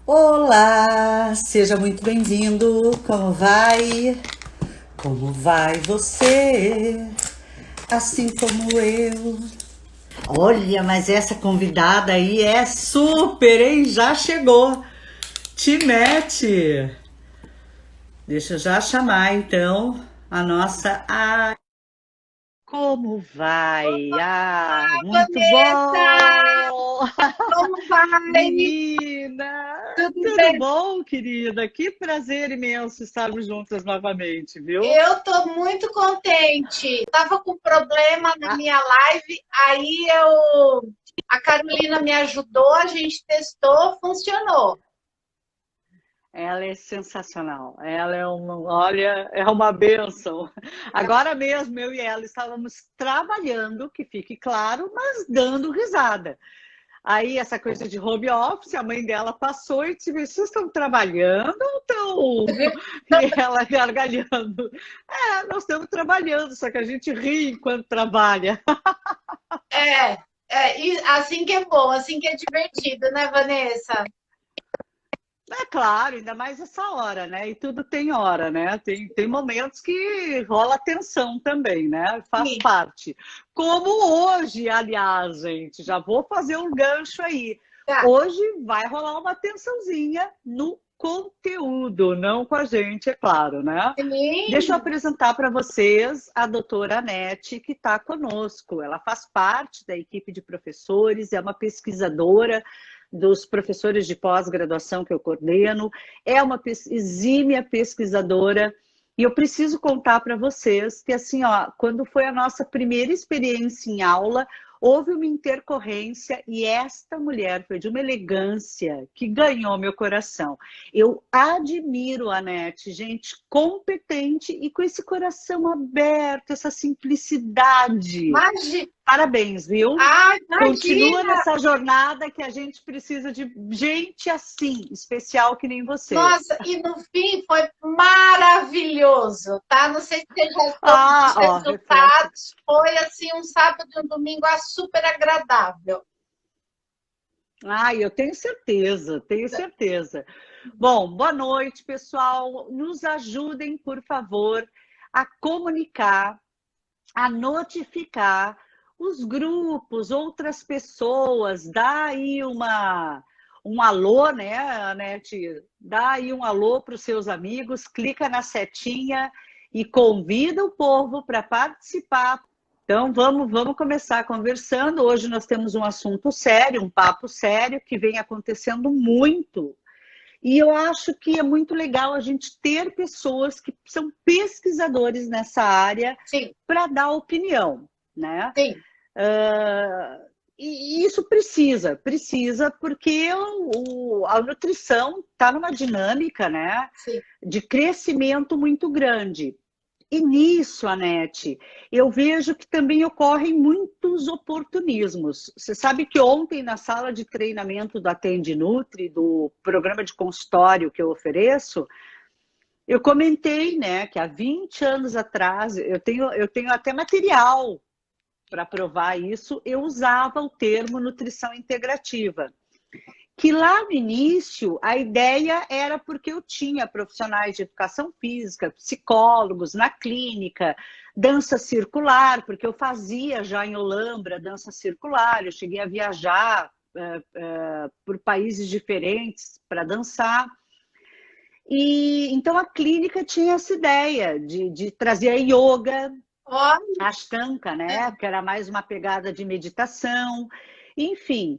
Olá, seja muito bem-vindo. Como vai? Como vai você? Assim como eu. Olha, mas essa convidada aí é super, hein? Já chegou. Te mete. Deixa eu já chamar então a nossa. Como vai? Muito Vanessa, bom! como vai? Menina, Tudo tudo bem? bom, querida? Que prazer imenso estarmos juntas novamente, viu? Eu tô muito contente. Tava com problema na Ah, minha live, a Carolina me ajudou, a gente testou, funcionou. ela é sensacional. Ela é uma, olha, é uma bênção. Agora mesmo eu e ela estávamos trabalhando, que fique claro, mas dando risada. Aí, essa coisa de home office, a mãe dela passou e disse: Vocês estão trabalhando ou estão? E ela gargalhando. É, nós estamos trabalhando, só que a gente ri enquanto trabalha. É, e assim que é bom, assim que é divertido, né, Vanessa? É claro, ainda mais essa hora, né? E tudo tem hora, né? Tem momentos que rola tensão também, né? Faz Sim. parte. Como hoje, aliás, gente, já vou fazer um gancho aí. Tá. Hoje vai rolar uma tensãozinha no conteúdo, não com a gente, é claro, né? Deixa eu Sim. apresentar para vocês a doutora Anete, que está conosco. Ela faz parte da equipe de professores, é uma pesquisadora dos professores de pós-graduação que eu coordeno, é uma exímia pesquisadora. E eu preciso contar para vocês que, assim, ó, quando foi a nossa primeira experiência em aula, houve uma intercorrência e esta mulher foi de uma elegância que ganhou meu coração. Eu admiro a Anete, gente competente e com esse coração aberto, essa simplicidade. Imagina. Parabéns, viu? Ah, Continua imagina! nessa jornada que a gente precisa de gente assim, especial que nem você. Nossa, e no fim foi maravilhoso, tá? Não sei se você já soube Ah, dos ó, reflexo. resultados. Foi assim um sábado e um domingo super agradável. Ah, eu tenho certeza, tenho certeza. Bom, boa noite, pessoal. Nos ajudem, por favor, a comunicar, a notificar os grupos, outras pessoas, dá aí um alô, né, Anete? Dá aí um alô para os seus amigos, clica na setinha e convida o povo para participar. Então, vamos começar conversando. Hoje nós temos um assunto sério, um papo sério, que vem acontecendo muito. E eu acho que é muito legal a gente ter pessoas que são pesquisadores nessa área Sim, para dar opinião, né? sim, E isso precisa, porque a nutrição está numa dinâmica, né, sim. de crescimento muito grande. E nisso, Anete, eu vejo que também ocorrem muitos oportunismos. Você sabe que ontem, na sala de treinamento da Atende Nutri, do programa de consultório que eu ofereço, eu comentei, né, que há 20 anos atrás, eu tenho até material para provar isso, eu usava o termo nutrição integrativa. Que lá no início a ideia era porque eu tinha profissionais de educação física, psicólogos na clínica, dança circular, porque eu fazia já em Olambra dança circular, eu cheguei a viajar por países diferentes para dançar. E então a clínica tinha essa ideia de trazer a yoga, Olha, a Ashtanga, né? Que era mais uma pegada de meditação, enfim.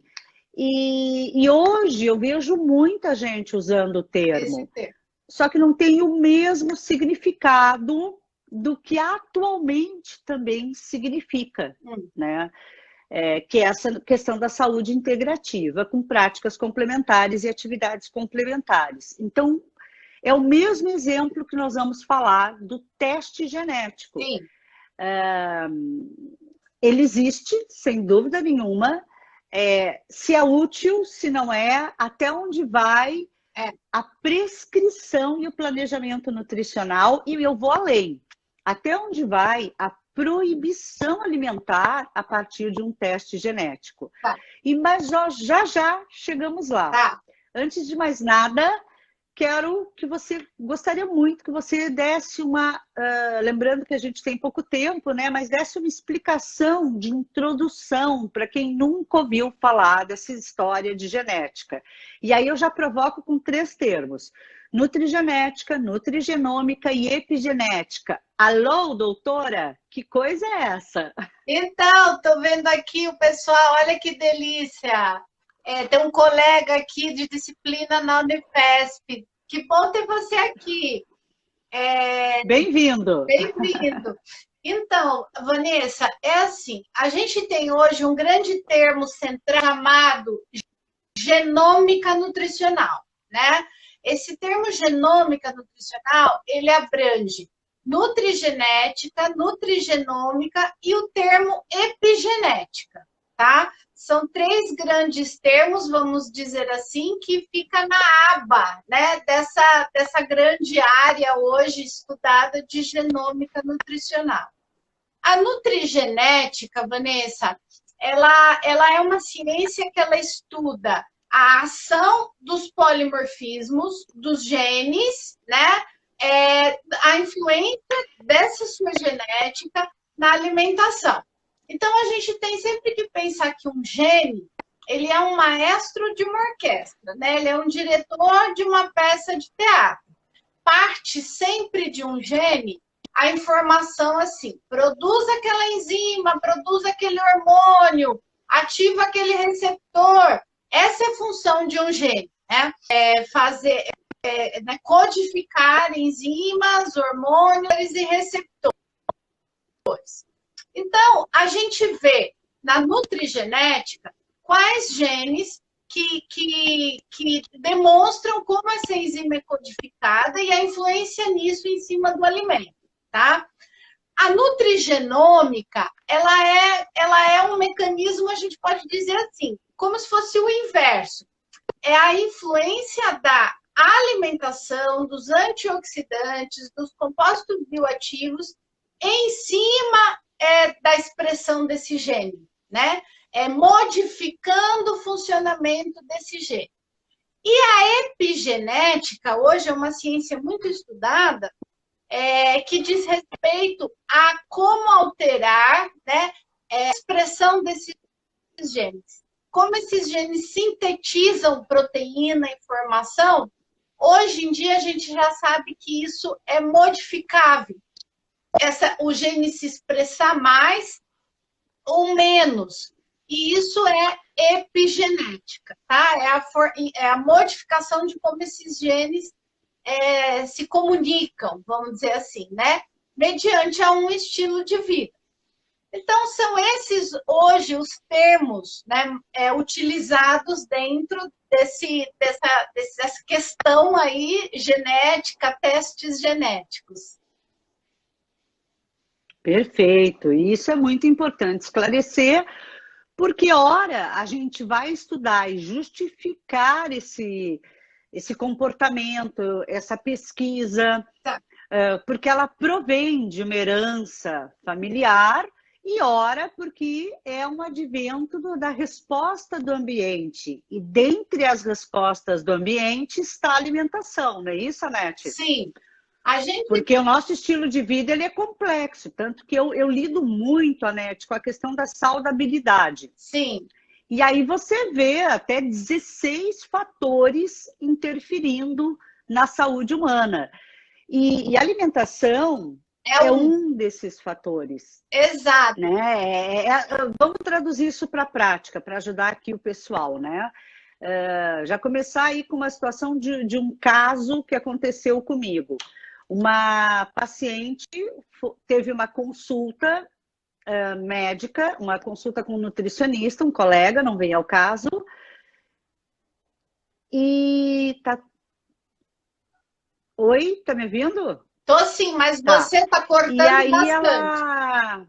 E hoje eu vejo muita gente usando o esse termo, tempo. só que não tem o mesmo significado do que atualmente também significa, Hum. né? Que é essa questão da saúde integrativa, com práticas complementares e atividades complementares. Então, é o mesmo exemplo que nós vamos falar do teste genético. Sim, Ele existe, sem dúvida nenhuma. Se é útil, se não é, até onde vai é. a prescrição e o planejamento nutricional, e eu vou além. Até onde vai a proibição alimentar a partir de um teste genético. Tá, Mas já chegamos lá. tá. Antes de mais nada, gostaria muito que você desse lembrando que a gente tem pouco tempo, né? Mas desse uma explicação de introdução para quem nunca ouviu falar dessa história de genética. E aí eu já provoco com 3 termos: nutrigenética, nutrigenômica e epigenética. Alô, doutora? Que coisa é essa? Então, tô vendo aqui o pessoal, olha que delícia. Tem um colega aqui de disciplina na Unifesp. Que bom ter você aqui. Bem-vindo! Bem-vindo. Então, Vanessa, é assim, a gente tem hoje um grande termo central chamado genômica nutricional, né? Esse termo genômica nutricional, ele abrange nutrigenética, nutrigenômica e o termo epigenética, tá? São 3 grandes termos, vamos dizer assim, que fica na aba, né, dessa grande área hoje estudada de genômica nutricional. A nutrigenética, Vanessa, ela é uma ciência que ela estuda a ação dos polimorfismos, dos genes, né? A influência dessa sua genética na alimentação. Então, a gente tem sempre que pensar que um gene, ele é um maestro de uma orquestra, né? Ele é um diretor de uma peça de teatro. Parte sempre de um gene a informação assim, produz aquela enzima, produz aquele hormônio, ativa aquele receptor. Essa é a função de um gene, né? Codificar enzimas, hormônios e receptores. Então, a gente vê na nutrigenética quais genes que demonstram como essa enzima é codificada e a influência nisso em cima do alimento, tá? A nutrigenômica, ela é um mecanismo, a gente pode dizer assim, como se fosse o inverso. É a influência da alimentação, dos antioxidantes, dos compostos bioativos em cima da expressão desse gene, né? Modificando o funcionamento desse gene. E a epigenética, hoje é uma ciência muito estudada, que diz respeito a como alterar, né, a expressão desses genes. Como esses genes sintetizam proteína e informação, hoje em dia a gente já sabe que isso é modificável. O gene se expressar mais ou menos. E isso é epigenética, tá? É a modificação de como esses genes se comunicam, vamos dizer assim, né? Mediante a um estilo de vida. Então, são esses, hoje, os termos, né, utilizados dentro dessa questão aí genética, testes genéticos. Perfeito, e isso é muito importante esclarecer, porque ora a gente vai estudar e justificar esse comportamento, essa pesquisa, Tá. Porque ela provém de uma herança familiar e ora porque é um advento da resposta do ambiente. E dentre as respostas do ambiente está a alimentação, não é isso, Anete? Sim. Porque o nosso estilo de vida ele é complexo, tanto que eu lido muito, Anete, com a questão da saudabilidade. Sim. E aí você vê até 16 fatores interferindo na saúde humana. E a alimentação é um desses fatores. Exato. Né? Vamos traduzir isso para a prática, para ajudar aqui o pessoal, né? Já começar aí com uma situação de um caso que aconteceu comigo. Uma paciente teve uma consulta médica, uma consulta com um nutricionista, um colega, não vem ao caso, e tá... Oi, tá me ouvindo? Tô sim, mas você tá cortando e aí bastante. Ela...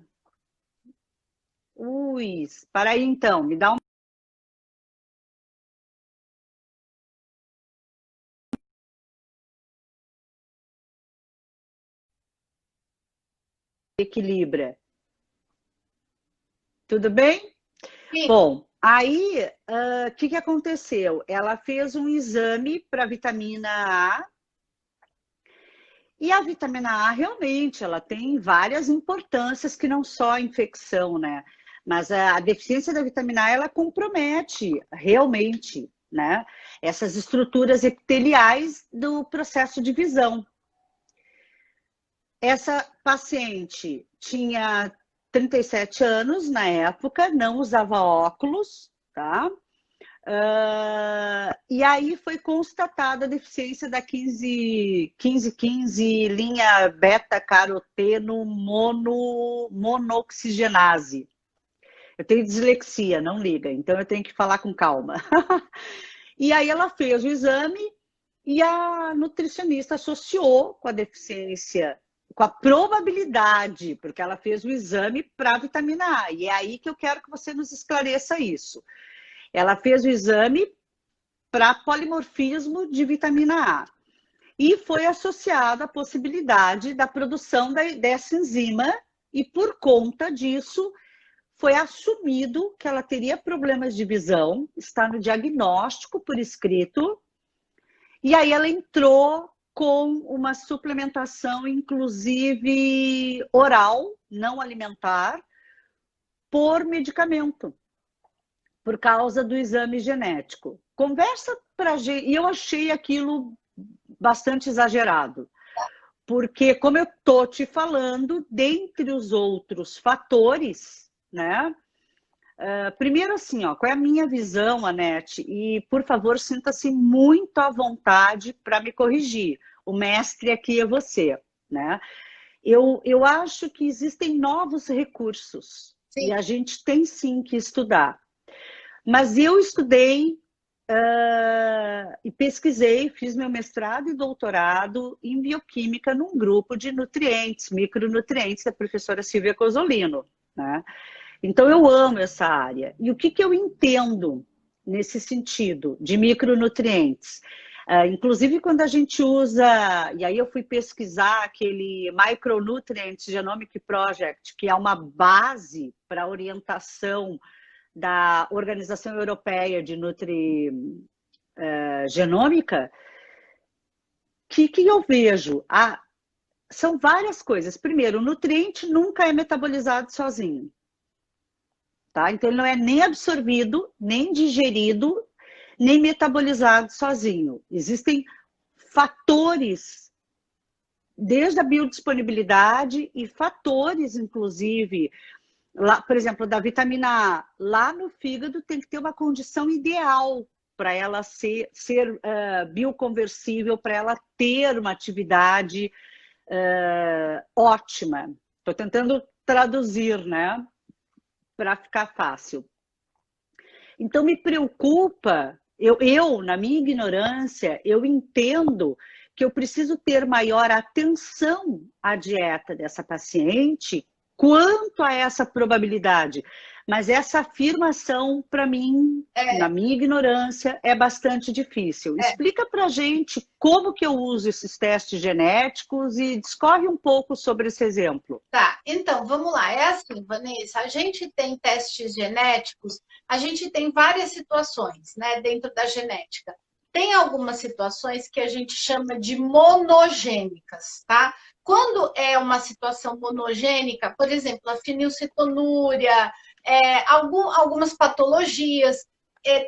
Ui, para aí então, me dá um equilibra. Tudo bem? Sim. Bom, Aí, o que aconteceu? Ela fez um exame para vitamina A, e a vitamina A realmente ela tem várias importâncias que não só a infecção, né? Mas a deficiência da vitamina A ela compromete realmente, né? Essas estruturas epiteliais do processo de visão. Essa paciente tinha 37 anos na época, não usava óculos, tá? E aí foi constatada a deficiência da 1515 linha beta-caroteno monoxigenase. Eu tenho dislexia, não liga, então eu tenho que falar com calma. E aí ela fez o exame e a nutricionista associou com a deficiência, com a probabilidade, porque ela fez o exame para a vitamina A. E é aí que eu quero que você nos esclareça isso. Ela fez o exame para polimorfismo de vitamina A. E foi associada a possibilidade da produção dessa enzima, e por conta disso, foi assumido que ela teria problemas de visão, está no diagnóstico por escrito, e aí ela entrou com uma suplementação, inclusive oral, não alimentar, por medicamento, por causa do exame genético. Conversa para gente, e eu achei aquilo bastante exagerado, porque como eu estou te falando, dentre os outros fatores, né? Primeiro assim, ó, qual é a minha visão, Anete? E, por favor, sinta-se muito à vontade para me corrigir. O mestre aqui é você, né? Eu acho que existem novos recursos. Sim. E a gente tem sim que estudar. Mas eu estudei e pesquisei, fiz meu mestrado e doutorado em bioquímica num grupo de nutrientes, micronutrientes, da professora Silvia Cosolino, né? Então, eu amo essa área. E o que eu entendo nesse sentido de micronutrientes? Inclusive, quando a gente usa... E aí eu fui pesquisar aquele Micronutrients Genomic Project, que é uma base para a orientação da Organização Europeia de Genômica. Que eu vejo? São várias coisas. Primeiro, o nutriente nunca é metabolizado sozinho. Tá? Então, ele não é nem absorvido, nem digerido, nem metabolizado sozinho. Existem fatores, desde a biodisponibilidade e fatores, inclusive, lá, por exemplo, da vitamina A. Lá no fígado tem que ter uma condição ideal para ela ser bioconversível, para ela ter uma atividade ótima. Estou tentando traduzir, né? Para ficar fácil. Então, me preocupa, na minha ignorância, eu entendo que eu preciso ter maior atenção à dieta dessa paciente quanto a essa probabilidade. Mas essa afirmação, para mim, na minha ignorância, é bastante difícil. Explica para a gente como que eu uso esses testes genéticos e discorre um pouco sobre esse exemplo. Tá, então, vamos lá. É assim, Vanessa, a gente tem testes genéticos, a gente tem várias situações, né, dentro da genética. Tem algumas situações que a gente chama de monogênicas, tá? Quando é uma situação monogênica, por exemplo, a fenilcetonúria, algumas patologias,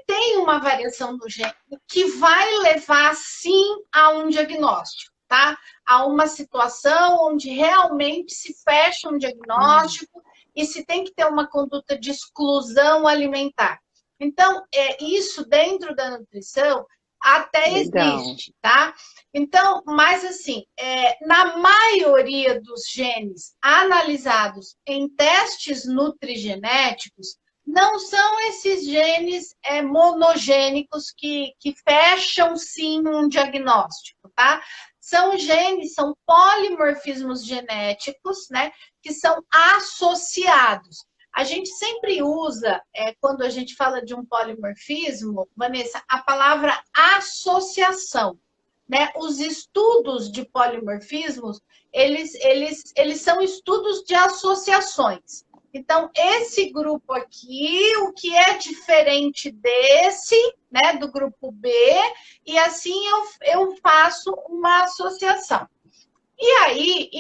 tem uma variação no gene que vai levar, sim, a um diagnóstico, tá? A uma situação onde realmente se fecha um diagnóstico e se tem que ter uma conduta de exclusão alimentar. Então, isso dentro da nutrição até existe, tá? Então, mas assim, na maioria dos genes analisados em testes nutrigenéticos, não são esses genes monogênicos que fecham, sim, um diagnóstico, tá? São genes, são polimorfismos genéticos, né, que são associados. A gente sempre usa, quando a gente fala de um polimorfismo, Vanessa, a palavra associação, né? Os estudos de polimorfismos, eles são estudos de associações. Então, esse grupo aqui, o que é diferente desse, né, do grupo B, e assim eu faço uma associação. E aí,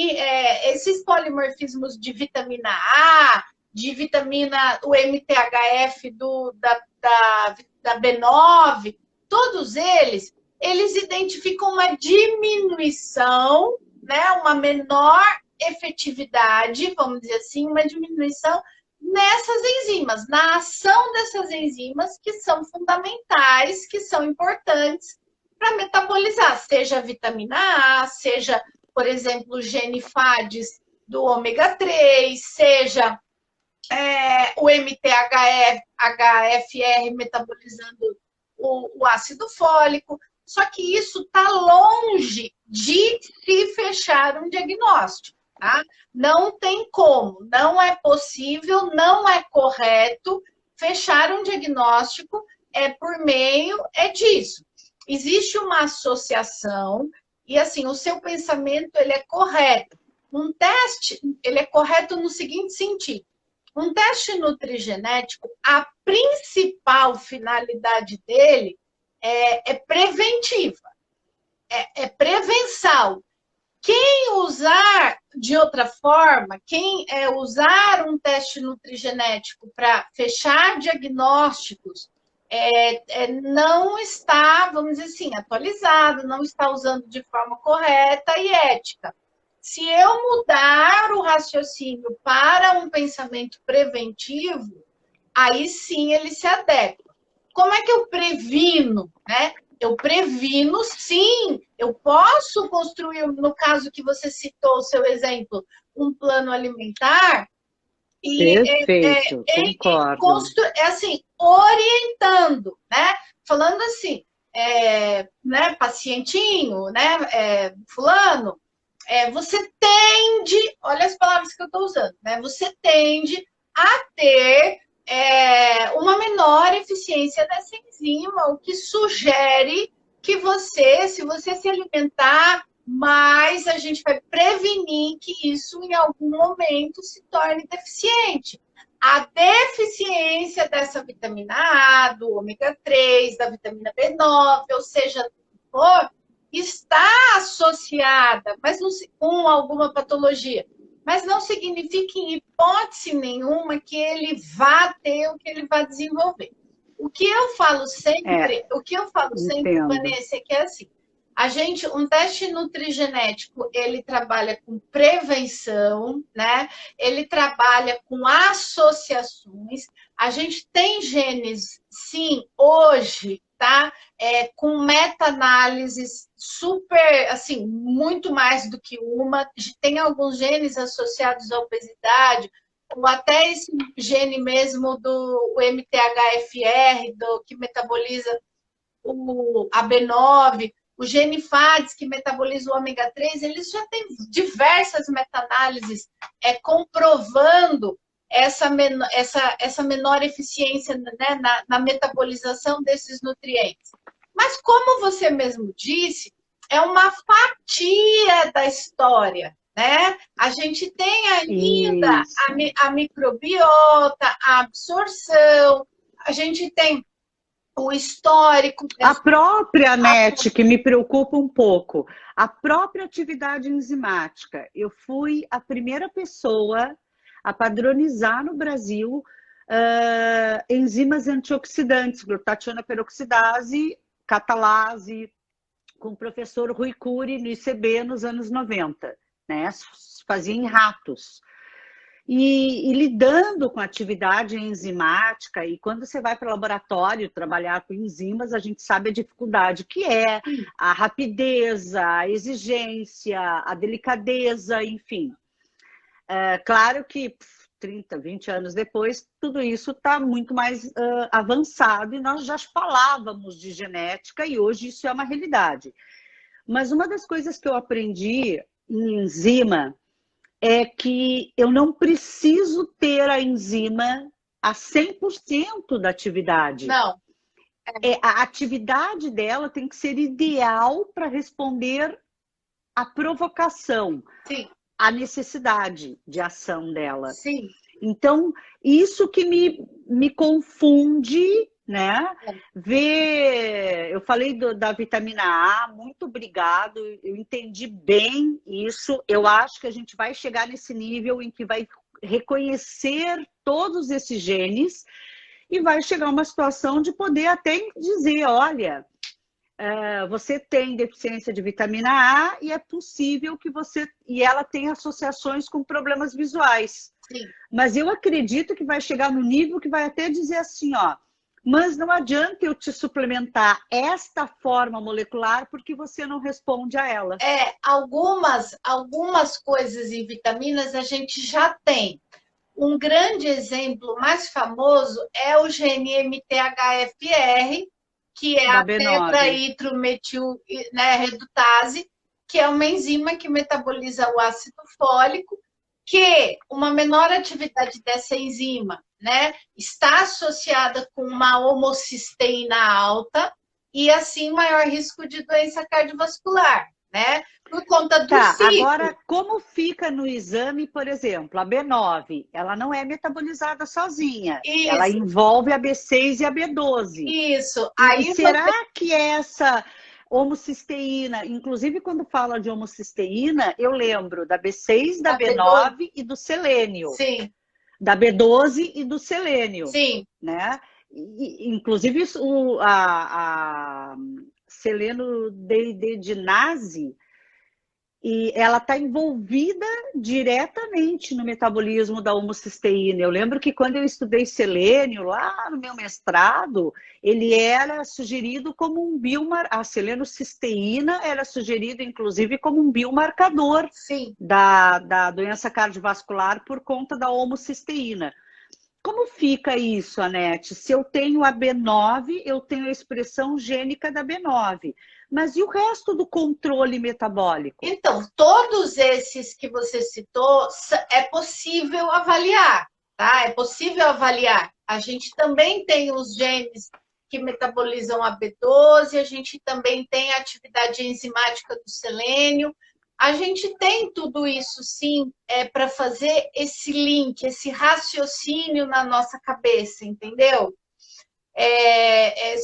esses polimorfismos de vitamina A, de vitamina, o MTHF da B9, todos eles identificam uma diminuição, né, uma menor efetividade, vamos dizer assim, uma diminuição nessas enzimas, na ação dessas enzimas que são fundamentais, que são importantes para metabolizar, seja a vitamina A, seja, por exemplo, o gene FADs do ômega 3, seja o MTHFR metabolizando o ácido fólico. Só que isso está longe de se fechar um diagnóstico. Tá? Não tem como, não é possível, não é correto fechar um diagnóstico por meio disso. Existe uma associação e assim o seu pensamento ele é correto. Um teste ele é correto no seguinte sentido: um teste nutrigenético, a principal finalidade dele é preventiva, é prevenção. Quem usar de outra forma, quem usar um teste nutrigenético para fechar diagnósticos, não está, vamos dizer assim, atualizado, não está usando de forma correta e ética. Se eu mudar o raciocínio para um pensamento preventivo, aí sim ele se adequa. Como é que eu previno, né? Eu previno, sim. Eu posso construir, no caso que você citou, o seu exemplo, um plano alimentar e perfeito, concordo. Assim, orientando, né? Falando assim, né, pacientinho, né, fulano, você tende, olha as palavras que eu estou usando, né? Você tende a ter uma menor eficiência dessa enzima, o que sugere que você, se você se alimentar mais, a gente vai prevenir que isso em algum momento se torne deficiente. A deficiência dessa vitamina A, do ômega 3, da vitamina B9, ou seja, está associada, mas não, com alguma patologia, mas não significa em hipótese nenhuma que ele vá ter o que ele vai desenvolver. O que eu falo sempre, Vanessa, é que é assim, um teste nutrigenético, ele trabalha com prevenção, né? Ele trabalha com associações. A gente tem genes, sim, hoje, tá? Com meta-análises super, assim, muito mais do que uma. Tem alguns genes associados à obesidade, ou até esse gene mesmo do MTHFR, que metaboliza a B9, o gene FADs, que metaboliza o ômega 3, eles já têm diversas meta-análises comprovando essa menor eficiência, né, na metabolização desses nutrientes. Mas, como você mesmo disse, é uma fatia da história, né? A gente tem ainda a microbiota, a absorção, a gente tem o histórico. A própria, NET, que me preocupa um pouco, a própria atividade enzimática. Eu fui a primeira pessoa a padronizar no Brasil enzimas antioxidantes, glutationa peroxidase, catalase, com o professor Rui Cury no ICB nos anos 90, né? Fazia em ratos. E lidando com a atividade enzimática, e quando você vai para o laboratório trabalhar com enzimas, a gente sabe a dificuldade que é, a rapidez, a exigência, a delicadeza, enfim. Claro que 30, 20 anos depois, tudo isso está muito mais avançado e nós já falávamos de genética e hoje isso é uma realidade. Mas uma das coisas que eu aprendi em enzima é que eu não preciso ter a enzima a 100% da atividade. Não. A atividade dela tem que ser ideal para responder à provocação, sim, à necessidade de ação dela. Sim. Então, isso que me confunde, né? Eu falei da vitamina A, muito obrigado, eu entendi bem isso. Eu acho que a gente vai chegar nesse nível em que vai reconhecer todos esses genes e vai chegar uma situação de poder até dizer, olha, você tem deficiência de vitamina A e é possível que e ela tem associações com problemas visuais. Sim. Mas eu acredito que vai chegar no nível que vai até dizer assim, ó, mas não adianta eu te suplementar esta forma molecular porque você não responde a ela. Algumas coisas em vitaminas a gente já tem. Um grande exemplo mais famoso é o gene MTHFR, que é a tetrahidrometil, né, redutase, que é uma enzima que metaboliza o ácido fólico, que uma menor atividade dessa enzima, né, está associada com uma homocisteína alta e, assim, maior risco de doença cardiovascular, né? Por conta do ciclo. Agora, como fica no exame, por exemplo, a B9, ela não é metabolizada sozinha. Isso. Ela envolve a B6 e a B12. Isso. Aí será que essa homocisteína, inclusive quando fala de homocisteína, eu lembro da B6, da B9 B12. E do selênio. Sim. Da B12 e do selênio. Sim. Né? Inclusive a selenodeiodinase, e ela está envolvida diretamente no metabolismo da homocisteína. Eu lembro que quando eu estudei selênio, lá no meu mestrado, ele era sugerido como um biomarcador. A selenocisteína era sugerida, inclusive, como um biomarcador da doença cardiovascular por conta da homocisteína. Como fica isso, Anete? Se eu tenho a B9, eu tenho a expressão gênica da B9. Mas e o resto do controle metabólico? Então, todos esses que você citou, é possível avaliar, tá? É possível avaliar. A gente também tem os genes que metabolizam a B12, a gente também tem a atividade enzimática do selênio. A gente tem tudo isso, sim, para fazer esse link, esse raciocínio na nossa cabeça, entendeu?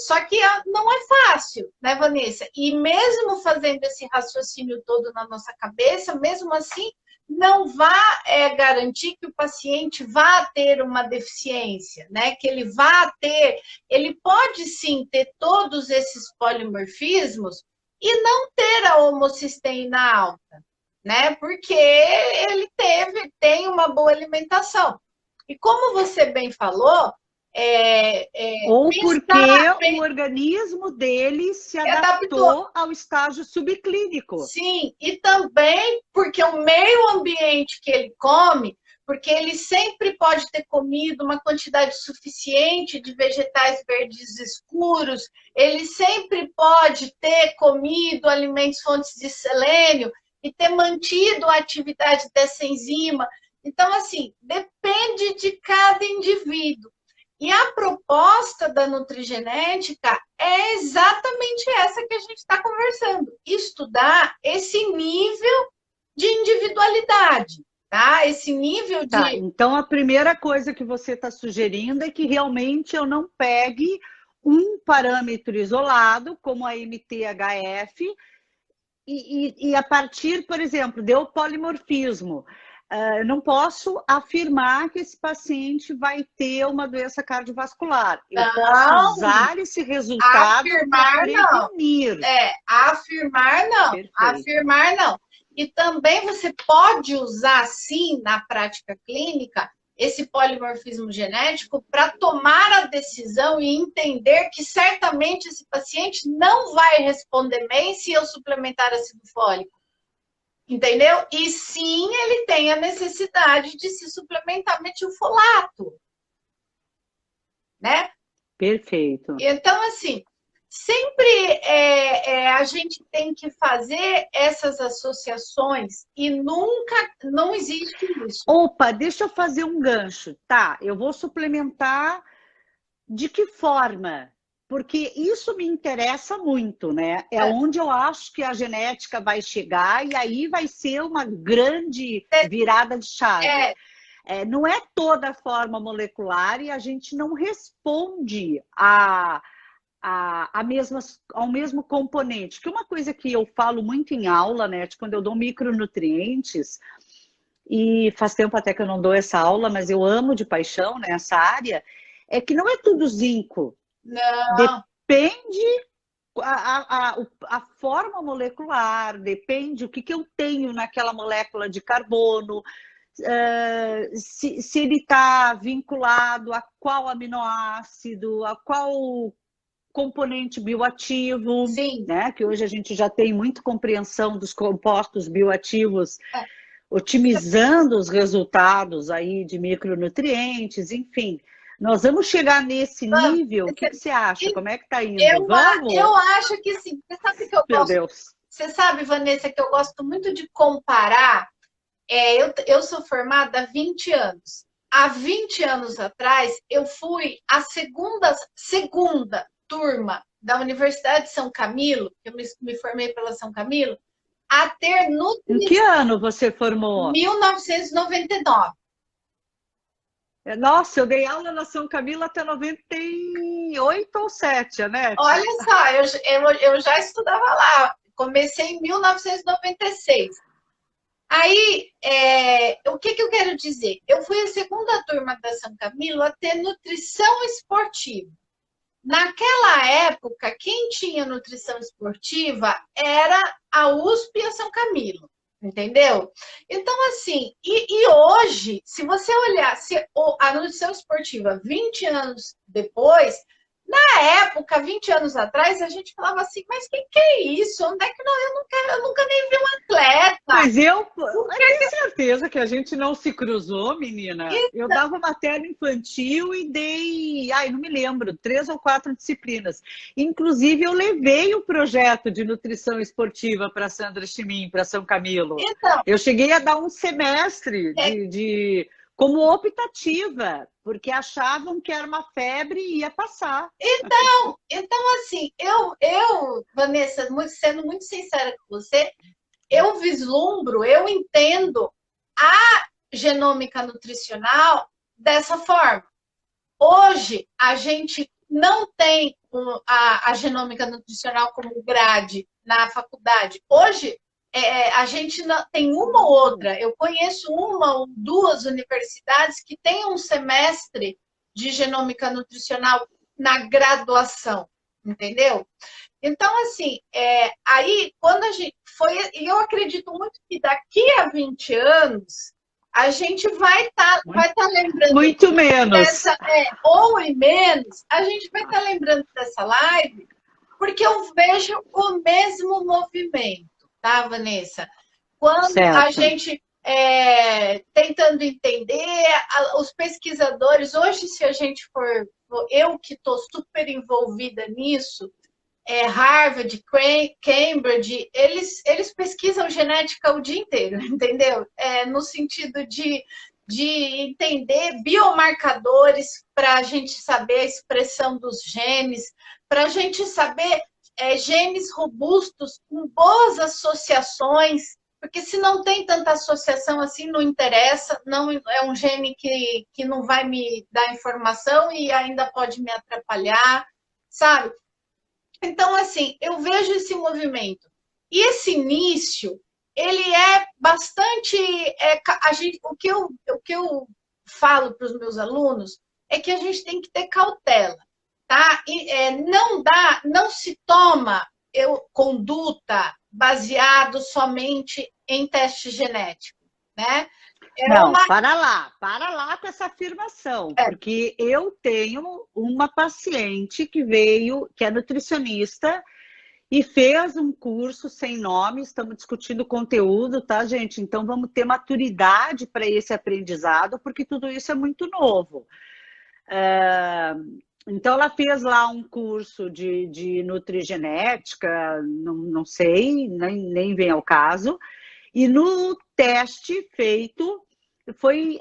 Só que não é fácil, né, Vanessa? E mesmo fazendo esse raciocínio todo na nossa cabeça, mesmo assim, não vá garantir que o paciente vá ter uma deficiência, né? Que ele pode sim ter todos esses polimorfismos e não ter a homocisteína alta, né? Porque ele tem uma boa alimentação. E como você bem falou, ou porque o organismo dele se adaptou ao estágio subclínico. Sim, e também porque o meio ambiente que ele come, porque ele sempre pode ter comido uma quantidade suficiente de vegetais verdes escuros, ele sempre pode ter comido alimentos fontes de selênio e ter mantido a atividade dessa enzima. Então, assim, depende de cada indivíduo. E a proposta da nutrigenética é exatamente essa que a gente está conversando. Estudar esse nível de individualidade, tá? Esse nível de... Então, a primeira coisa que você está sugerindo é que realmente eu não pegue um parâmetro isolado, como a MTHF, e a partir, por exemplo, deu polimorfismo. Eu não posso afirmar que esse paciente vai ter uma doença cardiovascular. Eu posso usar esse resultado para prevenir. Afirmar não. Perfeito. Afirmar não. E também você pode usar, sim, na prática clínica, esse polimorfismo genético para tomar a decisão e entender que certamente esse paciente não vai responder bem se eu suplementar ácido fólico. Entendeu? E sim, ele tem a necessidade de se suplementar metilfolato. Né? Perfeito. Então, assim, sempre a gente tem que fazer essas associações e nunca, não existe isso. Opa, deixa eu fazer um gancho. Tá, eu vou suplementar de que forma? Porque isso me interessa muito, né? É onde eu acho que a genética vai chegar e aí vai ser uma grande virada de chave. não é toda a forma molecular e a gente não responde ao mesmo componente. Que uma coisa que eu falo muito em aula, né, quando eu dou micronutrientes, e faz tempo até que eu não dou essa aula, mas eu amo de paixão nessa área, é que não é tudo zinco. Não. Depende a forma molecular, depende o que eu tenho naquela molécula de carbono, se ele está vinculado a qual aminoácido, a qual componente bioativo, Sim. né? Que hoje a gente já tem muita compreensão dos compostos bioativos, otimizando os resultados aí de micronutrientes, enfim. Nós vamos chegar nesse nível. O que você acha? Como é que está indo? Vamos? Eu acho que sim. Você sabe que eu Meu gosto. Deus. Você sabe, Vanessa, que eu gosto muito de comparar. Eu sou formada há 20 anos. Há 20 anos atrás, eu fui a segunda turma da Universidade de São Camilo, que eu me formei pela São Camilo, a ter nutrição. Em que ano você formou? 1999. Nossa, eu dei aula na São Camilo até 98 ou 7, né? Olha só, eu já estudava lá. Comecei em 1996. Aí, o que eu quero dizer? Eu fui a segunda turma da São Camilo a ter nutrição esportiva. Naquela época, quem tinha nutrição esportiva era a USP e a São Camilo, entendeu? Então, assim, e hoje, se você olhar a nutrição esportiva 20 anos depois, na época, 20 anos atrás, a gente falava assim, mas que é isso? Onde é que eu nunca nem vi um atleta. Mas eu tenho certeza que a gente não se cruzou, menina. Eu dava matéria infantil e dei, não me lembro, 3 ou 4 disciplinas. Inclusive, eu levei o projeto de nutrição esportiva para Sandra Chimin, para São Camilo. Então, eu cheguei a dar um semestre como optativa, porque achavam que era uma febre e ia passar. Então assim, Vanessa, sendo muito sincera com você, eu vislumbro, eu entendo a genômica nutricional dessa forma. Hoje, a gente não tem a genômica nutricional como grade na faculdade. Hoje, a gente não, tem uma ou outra. Eu conheço uma ou duas universidades que têm um semestre de genômica nutricional na graduação, entendeu? Então, assim, aí quando a gente foi, e eu acredito muito que daqui a 20 anos a gente vai tá lembrando. Muito menos. Ou em menos, a gente vai estar lembrando dessa live, porque eu vejo o mesmo movimento, tá, Vanessa? Quando a gente tentando entender, os pesquisadores, hoje, se a gente for, eu que estou super envolvida nisso, Harvard, Cambridge, eles pesquisam genética o dia inteiro, entendeu? No sentido de entender biomarcadores para a gente saber a expressão dos genes, para a gente saber genes robustos com boas associações, porque se não tem tanta associação assim, não interessa, não é um gene que não vai me dar informação e ainda pode me atrapalhar, sabe? Então, assim, eu vejo esse movimento. E esse início, ele é bastante... o que eu falo para os meus alunos é que a gente tem que ter cautela, tá? Não se toma conduta baseado somente em teste genético, né? Para lá com essa afirmação, porque eu tenho uma paciente que é nutricionista e fez um curso sem nome, estamos discutindo conteúdo, tá, gente? Então vamos ter maturidade para esse aprendizado, porque tudo isso é muito novo. Então ela fez lá um curso de nutrigenética, não sei, nem vem ao caso, e no teste feito, foi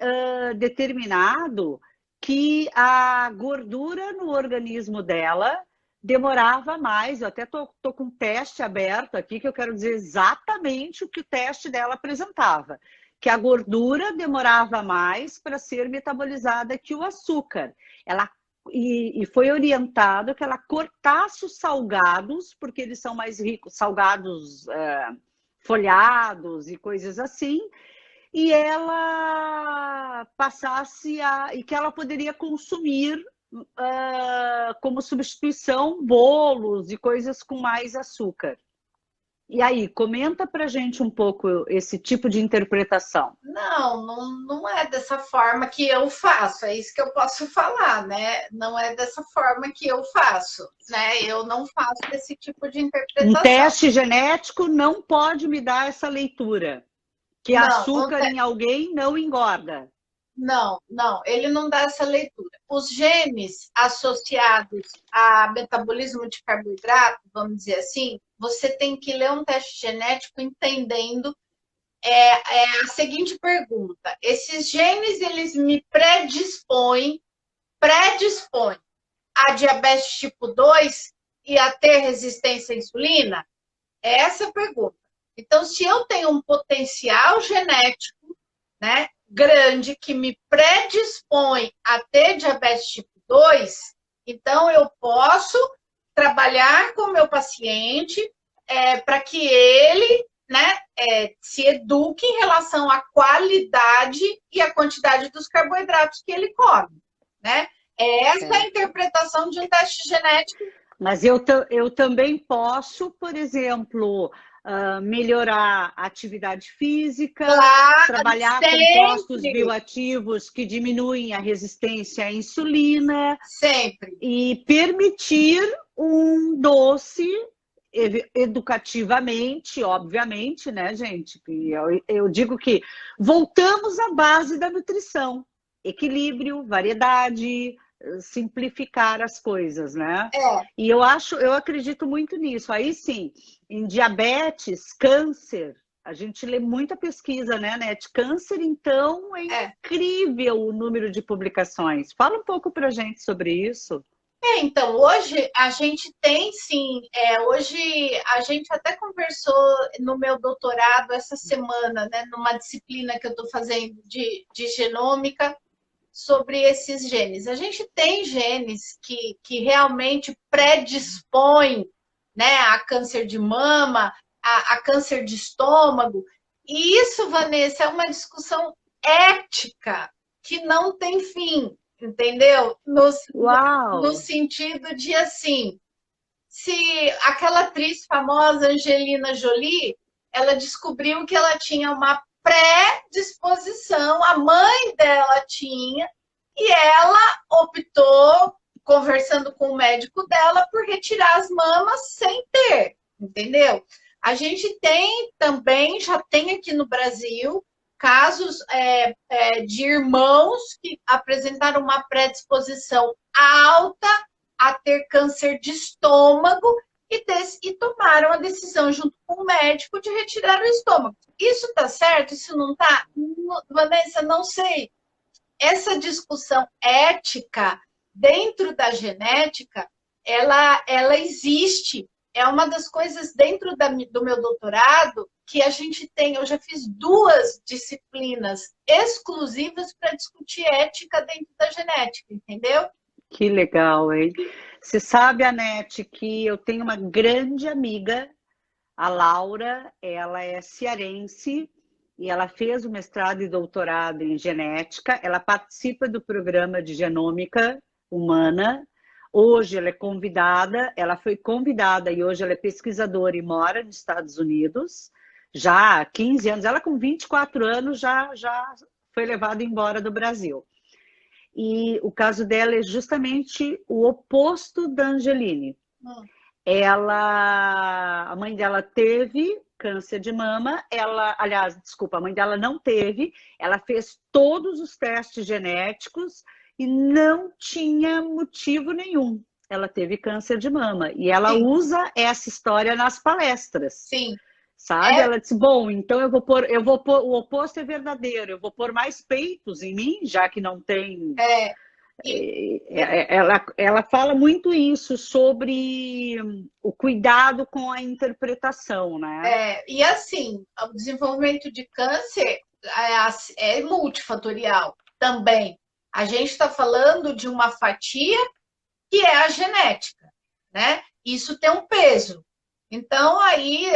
determinado que a gordura no organismo dela demorava mais. Eu até tô com um teste aberto aqui, que eu quero dizer exatamente o que o teste dela apresentava. que a gordura demorava mais para ser metabolizada que o açúcar. E foi orientado que ela cortasse os salgados, porque eles são mais ricos, salgados folhados e coisas assim, e ela passasse e que ela poderia consumir como substituição bolos e coisas com mais açúcar. E aí, comenta pra gente um pouco esse tipo de interpretação. Não é dessa forma que eu faço, é isso que eu posso falar, né? Não é dessa forma que eu faço, né? Eu não faço esse tipo de Um interpretação. teste genético não pode me dar essa leitura, que açúcar em alguém não engorda. Não, ele não dá essa leitura. Os genes associados a metabolismo de carboidrato, vamos dizer assim, você tem que ler um teste genético entendendo a seguinte pergunta: esses genes, eles me predispõem a diabetes tipo 2 e a ter resistência à insulina? É essa a pergunta. Então, se eu tenho um potencial genético, né, grande que me predispõe a ter diabetes tipo 2, então eu posso trabalhar com o meu paciente para que ele, né, se eduque em relação à qualidade e à quantidade dos carboidratos que ele come, né? Essa é a interpretação de um teste genético. Mas eu também posso, por exemplo, melhorar a atividade física, claro, trabalhar compostos bioativos que diminuem a resistência à insulina. Sempre. E permitir um doce educativamente, obviamente, né, gente? Eu digo que voltamos à base da nutrição. Equilíbrio, variedade, simplificar as coisas, né? E eu acredito muito nisso. Aí sim, em diabetes, câncer, a gente lê muita pesquisa, né, Net? Câncer, então, é incrível o número de publicações. Fala um pouco pra gente sobre isso. Então, hoje a gente tem sim, hoje a gente até conversou no meu doutorado essa semana, né, numa disciplina que eu estou fazendo de genômica, sobre esses genes. A gente tem genes que realmente predispõem, né, a câncer de mama, a câncer de estômago. E isso, Vanessa, é uma discussão ética que não tem fim, entendeu? No sentido de, assim, se aquela atriz famosa, Angelina Jolie, ela descobriu que ela tinha uma predisposição, a mãe dela tinha, e ela optou, conversando com o médico dela, por retirar as mamas sem ter, entendeu? A gente tem também, já tem aqui no Brasil, casos de irmãos que apresentaram uma predisposição alta a ter câncer de estômago e tomaram a decisão junto com o médico de retirar o estômago. Isso está certo? Isso não está? Vanessa, não sei. Essa discussão ética dentro da genética, ela existe. É uma das coisas dentro do meu doutorado que a gente tem. Eu já fiz 2 disciplinas exclusivas para discutir ética dentro da genética, entendeu? Que legal, hein? Você sabe, Anete, que eu tenho uma grande amiga, a Laura, ela é cearense e ela fez o mestrado e doutorado em genética, ela participa do programa de genômica humana. Hoje ela é convidada, ela foi convidada e hoje ela é pesquisadora e mora nos Estados Unidos, já há 15 anos, ela com 24 anos já foi levada embora do Brasil. E o caso dela é justamente o oposto da Angeline. A mãe dela teve câncer de mama, a mãe dela não teve, ela fez todos os testes genéticos e não tinha motivo nenhum. Ela teve câncer de mama e ela usa essa história nas palestras. Sim. Sabe? Ela disse, bom, então eu vou pôr, o oposto é verdadeiro, eu vou pôr mais peitos em mim, já que não tem... Ela fala muito isso sobre o cuidado com a interpretação, né? E assim, o desenvolvimento de câncer é multifatorial também. A gente está falando de uma fatia que é a genética, né? Isso tem um peso. Então, aí,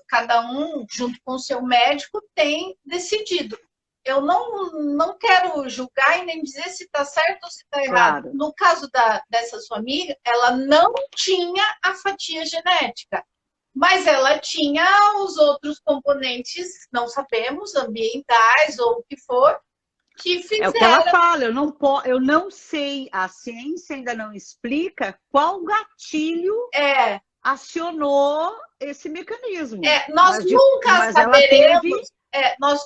cada um, junto com o seu médico, tem decidido. Eu não quero julgar e nem dizer se está certo ou se está errado. Claro. No caso dessa sua amiga, ela não tinha a fatia genética, mas ela tinha os outros componentes, não sabemos, ambientais ou o que for, que É o que ela fizeram. fala, eu não sei, a ciência ainda não explica qual gatilho acionou esse mecanismo. Nós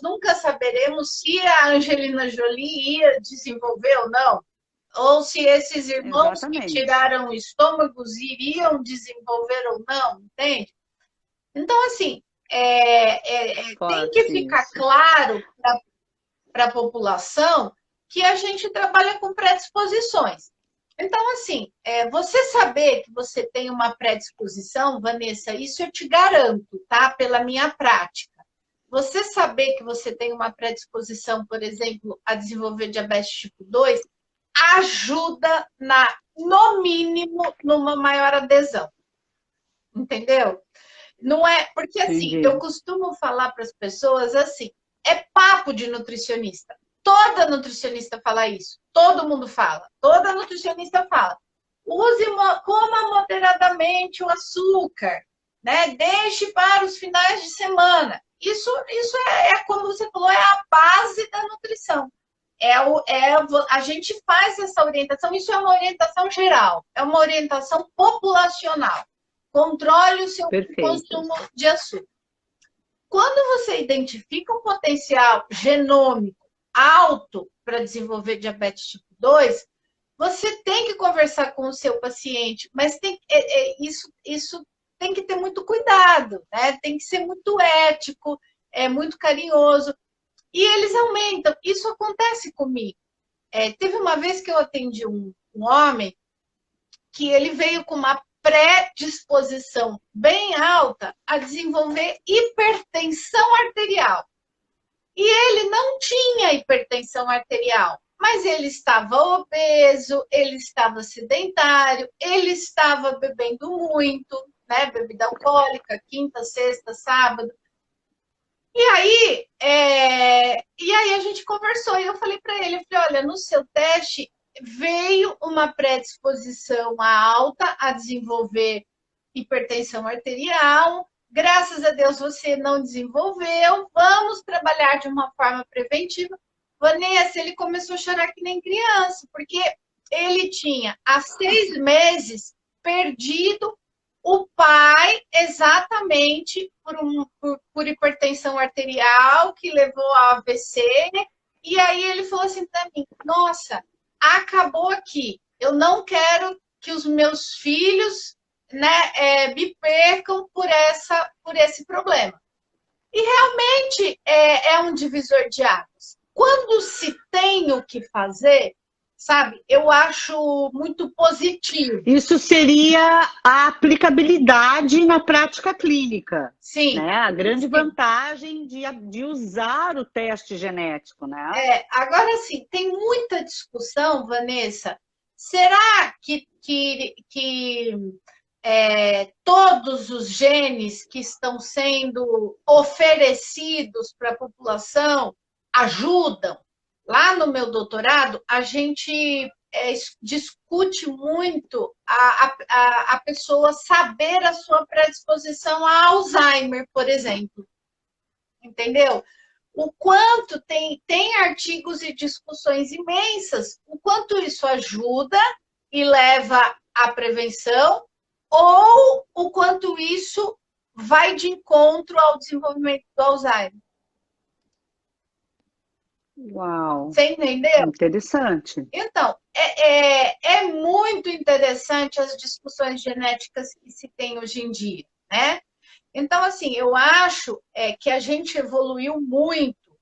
nunca saberemos se a Angelina Jolie ia desenvolver ou não, ou se esses irmãos que tiraram estômagos iriam desenvolver ou não, entende? Então, assim, tem que ficar claro para a população que a gente trabalha com predisposições. Então, assim, você saber que você tem uma predisposição, Vanessa, isso eu te garanto, tá? Pela minha prática. Você saber que você tem uma predisposição, por exemplo, a desenvolver diabetes tipo 2, ajuda, no mínimo, numa maior adesão. Entendeu? Não é... Porque, assim, eu costumo falar para as pessoas, assim, é papo de nutricionista. Toda nutricionista fala isso. Todo mundo fala. Toda nutricionista fala. Coma moderadamente o açúcar, né? Deixe para os finais de semana. Isso como você falou, é a base da nutrição. A gente faz essa orientação, isso é uma orientação geral, é uma orientação populacional. Controle o seu consumo de açúcar. Quando você identifica um potencial genômico alto para desenvolver diabetes tipo 2, você tem que conversar com o seu paciente, mas isso tem que ter muito cuidado, né? Tem que ser muito ético, muito carinhoso. E eles aumentam. Isso acontece comigo. Teve uma vez que eu atendi um homem que ele veio com uma predisposição bem alta a desenvolver hipertensão arterial. E ele não tinha hipertensão arterial, mas ele estava obeso, ele estava sedentário, ele estava bebendo muito, né? Bebida alcoólica, quinta, sexta, sábado. E aí a gente conversou e eu falei para ele, olha, no seu teste veio uma predisposição alta a desenvolver hipertensão arterial. Graças a Deus você não desenvolveu. Vamos trabalhar de uma forma preventiva. Vanessa, ele começou a chorar que nem criança, porque ele tinha há 6 meses perdido o pai exatamente por hipertensão arterial que levou a AVC. E aí ele falou assim para mim, nossa, acabou aqui. Eu não quero que os meus filhos, né, me percam por esse problema. E realmente é um divisor de águas. Quando se tem o que fazer, sabe, eu acho muito positivo. Isso seria a aplicabilidade na prática clínica. Sim. Né? A grande vantagem de usar o teste genético, né? Agora, sim, tem muita discussão, Vanessa. Será que todos os genes que estão sendo oferecidos para a população ajudam? Lá no meu doutorado, a gente discute muito a pessoa saber a sua predisposição a Alzheimer, por exemplo. Entendeu? O quanto tem artigos e discussões imensas, o quanto isso ajuda e leva à prevenção, ou o quanto isso vai de encontro ao desenvolvimento do Alzheimer. Uau! Você entendeu? Interessante. Então, é muito interessante as discussões genéticas que se tem hoje em dia, né? Então, assim, eu acho que a gente evoluiu muito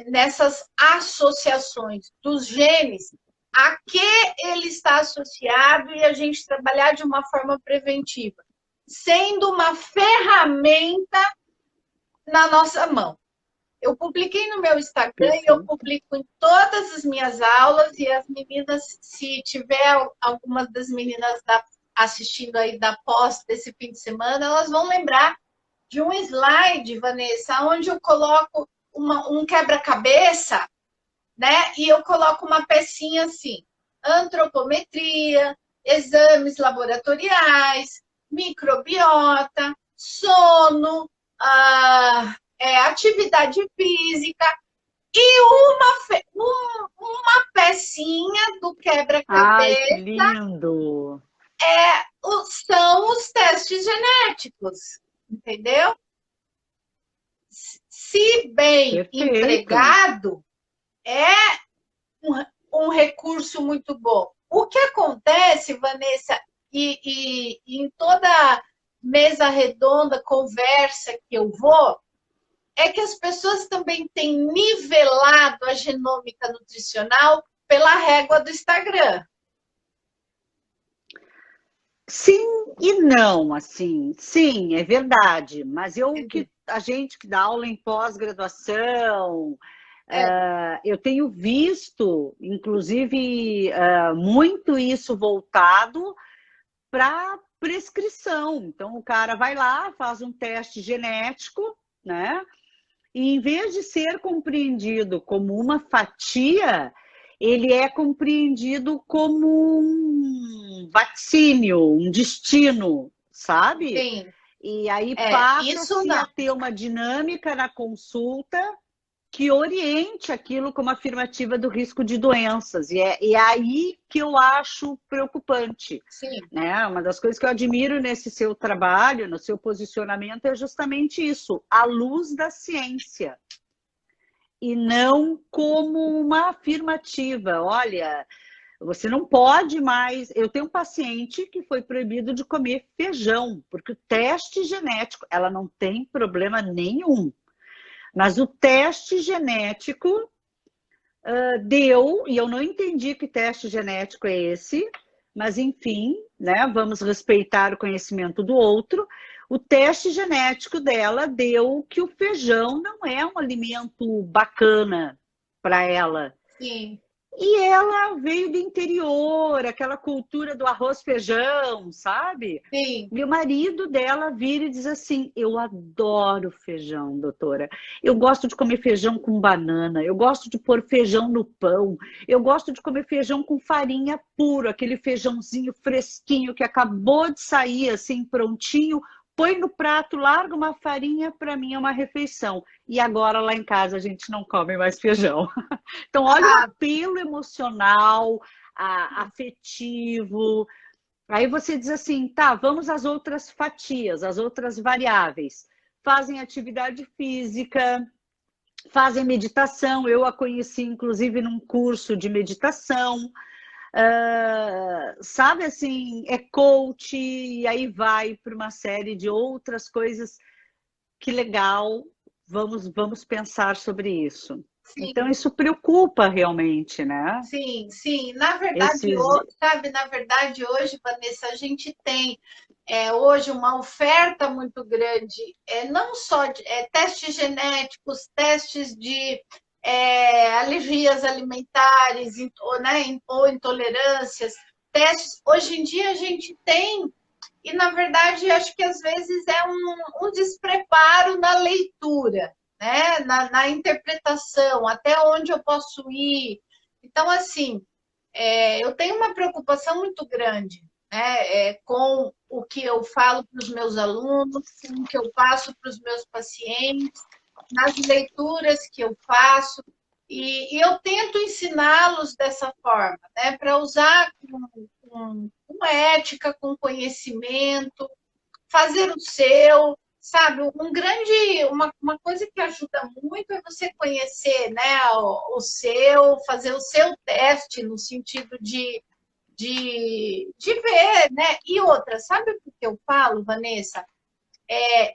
nessas associações dos genes a que ele está associado e a gente trabalhar de uma forma preventiva, sendo uma ferramenta na nossa mão. Eu publiquei no meu Instagram e eu Perfeito. publico em todas as minhas aulas, e as meninas, se tiver algumas das meninas assistindo aí da pós desse fim de semana, elas vão lembrar de um slide, Vanessa, onde eu coloco um quebra-cabeça, né? E eu coloco uma pecinha assim: antropometria, exames laboratoriais, microbiota, sono, atividade física e uma pecinha do Ai, que quebra-cabeça lindo! são os testes genéticos, entendeu? Se bem Perfeito. empregado, é um recurso muito bom. O que acontece, Vanessa, e em toda mesa redonda, conversa que eu vou, é que as pessoas também têm nivelado a genômica nutricional pela régua do Instagram. Sim e não, assim, sim, é verdade, mas a gente que dá aula em pós-graduação, É, eu tenho visto, inclusive, muito isso voltado para prescrição. Então, o cara vai lá, faz um teste genético, né? E em vez de ser compreendido como uma fatia, ele é compreendido como um vaticínio, um destino, sabe? sim. E aí Isso passa-se não. a ter uma dinâmica na consulta que oriente aquilo como afirmativa do risco de doenças. E é aí que eu acho preocupante. Sim, Né? Uma das coisas que eu admiro nesse seu trabalho, no seu posicionamento, é justamente isso, a luz da ciência. E não como uma afirmativa. Olha, você não pode mais. Eu tenho um paciente que foi proibido de comer feijão, porque o teste genético, ela não tem problema nenhum. Mas o teste genético deu, e eu não entendi que teste genético é esse, mas enfim, né, vamos respeitar o conhecimento do outro. O teste genético dela deu que o feijão não é um alimento bacana para ela. sim, E ela veio do interior, aquela cultura do arroz feijão, sabe? sim. E o marido dela vira e diz assim: Eu adoro feijão, doutora. Eu gosto de comer feijão com banana, eu gosto de pôr feijão no pão, eu gosto de comer feijão com farinha puro, aquele feijãozinho fresquinho que acabou de sair, assim, prontinho. Põe no prato, larga uma farinha, para mim é uma refeição. E agora lá em casa a gente não come mais feijão. Então, olha o Ah, apelo emocional, afetivo. Aí você diz assim, tá, vamos às outras fatias, às outras variáveis. Fazem atividade física, fazem meditação. Eu a conheci, inclusive, num curso de meditação. Sabe assim, é coach, e aí vai para uma série de outras coisas. Que legal, vamos pensar sobre isso. Então, sim. isso preocupa realmente, né? Sim, sim. Na verdade, Esses. sabe, na verdade, hoje, Vanessa, a gente tem hoje uma oferta muito grande, não só de testes genéticos, testes de alergias alimentares, ou, né, ou intolerâncias, testes. Hoje em dia a gente tem, e na verdade acho que às vezes é um despreparo na leitura, né, na interpretação, até onde eu posso ir. Então, assim, eu tenho uma preocupação muito grande, né, com o que eu falo para os meus alunos, com o que eu passo para os meus pacientes, nas leituras que eu faço, e eu tento ensiná-los dessa forma, né, para usar com ética, com conhecimento, fazer o seu, sabe? Uma coisa que ajuda muito é você conhecer, né, o seu, fazer o seu teste no sentido de ver, né? E outra, sabe o que eu falo, Vanessa?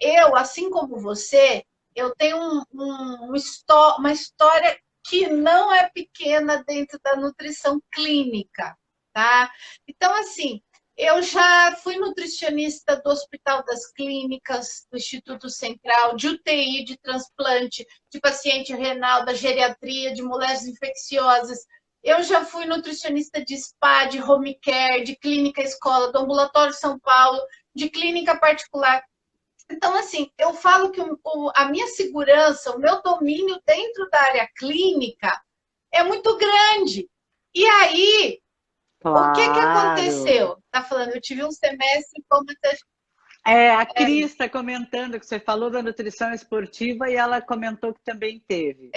Eu, assim como você, eu tenho uma história que não é pequena dentro da nutrição clínica, tá? Então, assim, Eu já fui nutricionista do Hospital das Clínicas, do Instituto Central, de UTI, de transplante, de paciente renal, da geriatria, de moléstias infecciosas. Eu já fui nutricionista de spa, de home care, de clínica escola, do ambulatório São Paulo, de clínica particular. Então, assim, eu falo que a minha segurança, o meu domínio dentro da área clínica é muito grande. E aí, o que que Claro. aconteceu? Tá falando, eu tive um semestre como A Cris está comentando que você falou da nutrição esportiva e ela comentou que também teve.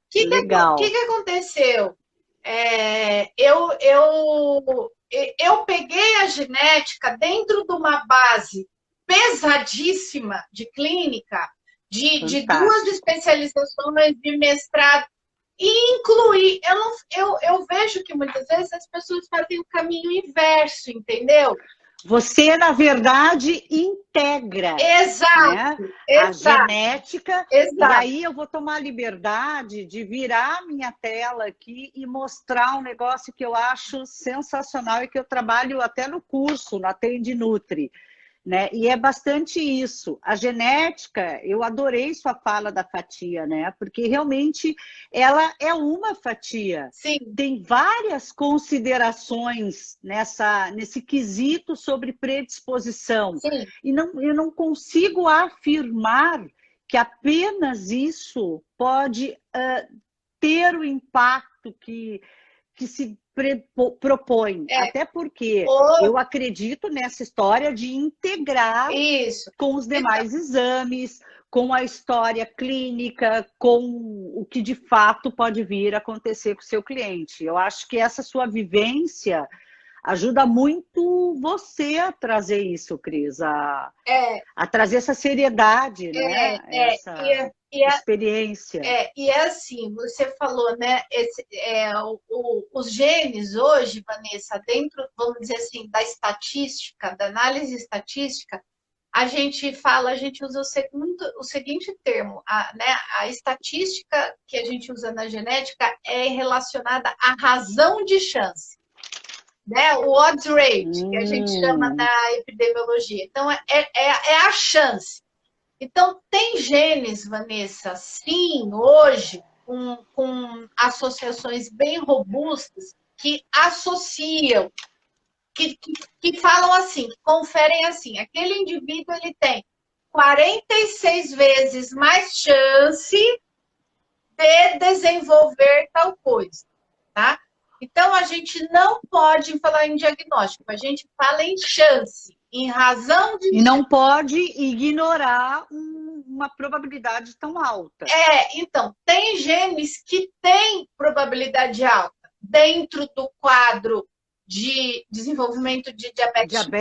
que Legal. aconteceu? Eu peguei a genética dentro de uma base pesadíssima de clínica, de duas Fantástico. especializações, de mestrado, e incluir. Eu vejo que muitas vezes as pessoas fazem o caminho inverso, entendeu? Você, na verdade, integra, né, Exato, a exato, genética, e exato. aí eu vou tomar a liberdade de virar a minha tela aqui e mostrar um negócio que eu acho sensacional e que eu trabalho até no curso, na Atende Nutri. Né? E é bastante isso. A genética, eu adorei sua fala da fatia, né? Porque realmente ela é uma fatia. Sim, Tem várias considerações nesse quesito sobre predisposição. sim. E eu não consigo afirmar que apenas isso pode ter o impacto que se propõe. É, Até porque o, eu acredito nessa história de integrar isso. com os Então, demais exames, com a história clínica, com o que de fato pode vir a acontecer com o seu cliente. Eu acho que essa sua vivência ajuda muito você a trazer isso, Cris, é, a trazer essa seriedade, é, né? é, e, Essa é, e, é, experiência. e é assim, você falou, né? Os genes hoje, Vanessa, dentro, vamos dizer assim, da estatística, da análise estatística, a gente usa o seguinte termo, né? A estatística que a gente usa na genética é relacionada à razão de chance, né? O odds rate, que a gente chama Hum, na epidemiologia. Então, é a chance. Então, tem genes, Vanessa, sim, hoje, com associações bem robustas, que associam, que falam assim, que conferem assim, aquele indivíduo ele tem 46 vezes mais chance de desenvolver tal coisa, tá? Então, a gente não pode falar em diagnóstico, a gente fala em chance, em razão de e não pode ignorar uma probabilidade tão alta. então, tem genes que têm probabilidade alta dentro do quadro de desenvolvimento de diabetes tipo 2,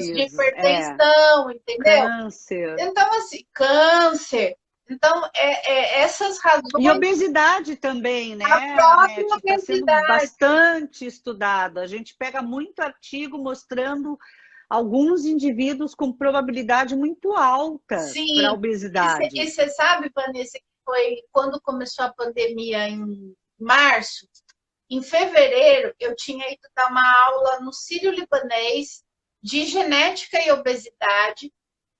de Diabetes, hipertensão, entendeu? câncer. Então, assim, câncer. Então, essas E razões, obesidade também, a né, própria Anete? Está sendo obesidade. bastante estudado. A gente pega muito artigo mostrando alguns indivíduos com probabilidade muito alta para Sim. E obesidade. você sabe, Vanessa, que foi quando começou a pandemia em março, em fevereiro, eu tinha ido dar uma aula no Sírio-Libanês de genética e obesidade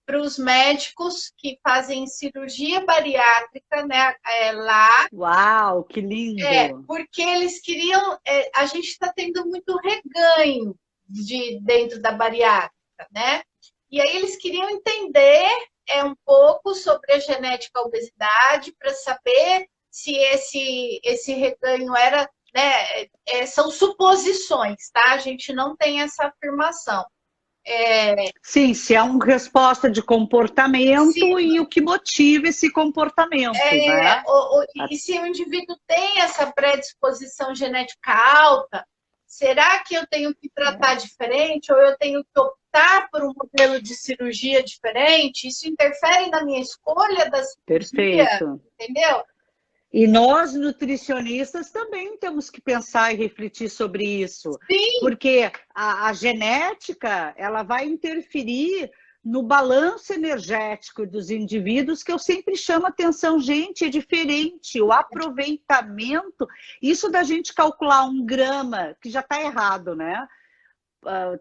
para os médicos que fazem cirurgia bariátrica, né, lá, Uau, que lindo! porque eles queriam. A gente está tendo muito reganho dentro da bariátrica, né? E aí eles queriam entender um pouco sobre a genética da obesidade para saber se esse reganho era, né? São suposições, tá? A gente não tem essa afirmação. Sim, se é uma resposta de Se, comportamento e o que motiva esse comportamento, né? e se o indivíduo tem essa predisposição genética alta, será que eu tenho que tratar diferente ou eu tenho que optar por um modelo de cirurgia diferente? Isso interfere na minha escolha da cirurgia, Perfeito. entendeu? E nós, nutricionistas, também temos que pensar e refletir sobre isso, Sim, porque a genética ela vai interferir no balanço energético dos indivíduos, que eu sempre chamo atenção, gente, é diferente, o aproveitamento, isso da gente calcular 1 grama, que já está errado, né?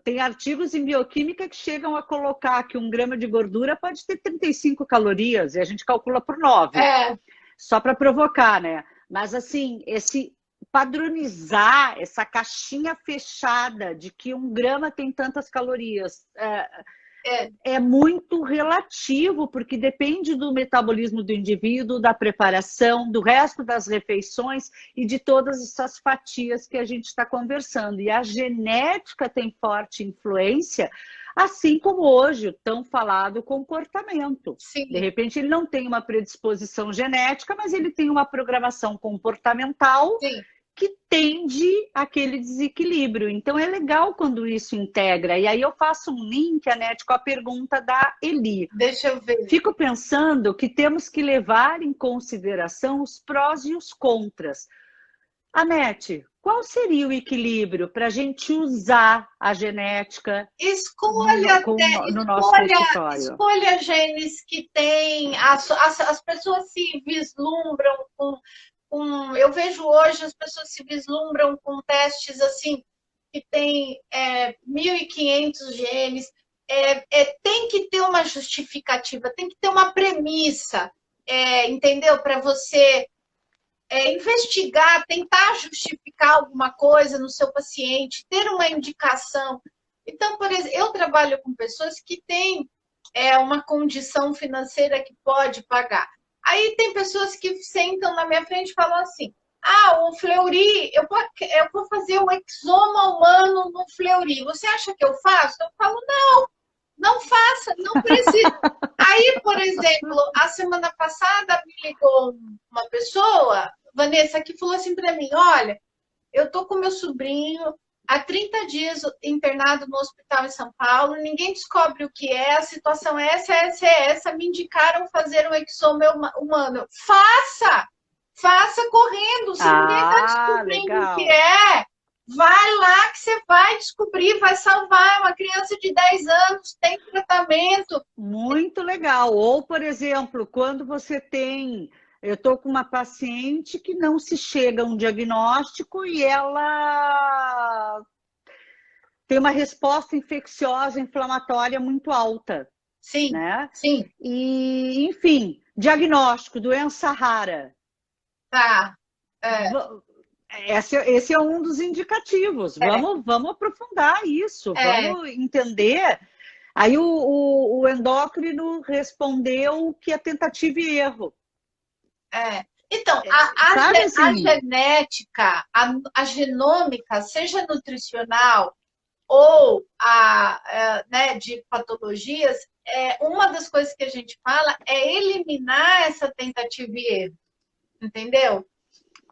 Tem artigos em bioquímica que chegam a colocar que 1 grama de gordura pode ter 35 calorias, e a gente calcula por 9, É, só para provocar, né? Mas, assim, esse padronizar, essa caixinha fechada de que 1 grama tem tantas calorias, é, é muito relativo, porque depende do metabolismo do indivíduo, da preparação, do resto das refeições e de todas essas fatias que a gente está conversando. E a genética tem forte influência, assim como hoje o tão falado comportamento. De sim, repente, ele não tem uma predisposição genética, mas ele tem uma programação comportamental sim. que tende àquele desequilíbrio. Então, é legal quando isso integra. E aí eu faço um link, Anete, com a pergunta da Eli. Deixa eu ver. Fico pensando que temos que levar em consideração os prós e os contras. Anete, qual seria o equilíbrio para a gente usar a genética Escolha, no nosso consultório? escolha genes que têm. As pessoas se vislumbram eu vejo hoje as pessoas se vislumbram com testes assim, que tem 1.500 genes. Tem que ter uma justificativa, tem que ter uma premissa, entendeu? Para você investigar, tentar justificar alguma coisa no seu paciente, ter uma indicação. Então, por exemplo, eu trabalho com pessoas que têm uma condição financeira que pode pagar. Aí tem pessoas que sentam na minha frente e falam assim: ah, o Fleury, eu vou fazer um exoma humano no Fleury. Você acha que eu faço? Eu falo, não, não faça, não precisa. Aí, por exemplo, a semana passada me ligou uma pessoa, Vanessa, que falou assim para mim: olha, eu tô com meu sobrinho há 30 dias internado no hospital em São Paulo, ninguém descobre o que é, a situação é essa, me indicaram fazer um exome humano. Faça! Faça correndo, se ninguém está descobrindo legal. o que é, vai lá que você vai descobrir, vai salvar. É uma criança de 10 anos, tem tratamento. Muito legal. Ou, por exemplo, quando você tem. Eu estou com uma paciente que não se chega a um diagnóstico e ela tem uma resposta infecciosa, inflamatória muito alta, Sim, né? sim. E, enfim, diagnóstico, doença rara. Tá. Esse é um dos indicativos. Vamos aprofundar isso, vamos entender. Aí o endócrino respondeu que é tentativa e erro. Então, Sabe assim? a genética, a genômica, seja nutricional ou né, de patologias, uma das coisas que a gente fala é eliminar essa tentativa e erro, entendeu?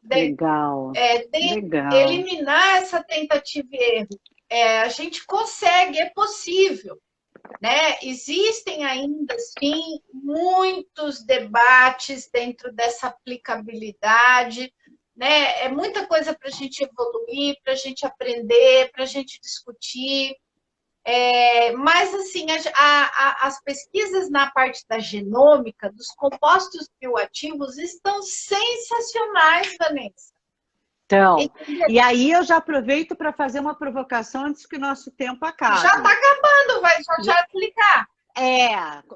Legal, legal. Eliminar essa tentativa e erro. A gente consegue, é possível. Né? Existem ainda, sim, muitos debates dentro dessa aplicabilidade, né? É muita coisa para a gente evoluir, para a gente aprender, para a gente discutir. Mas, assim, as pesquisas na parte da genômica, dos compostos bioativos, estão sensacionais, Vanessa. Então, e aí eu já aproveito para fazer uma provocação antes que o nosso tempo acabe. Já está acabando, vai já aplicar.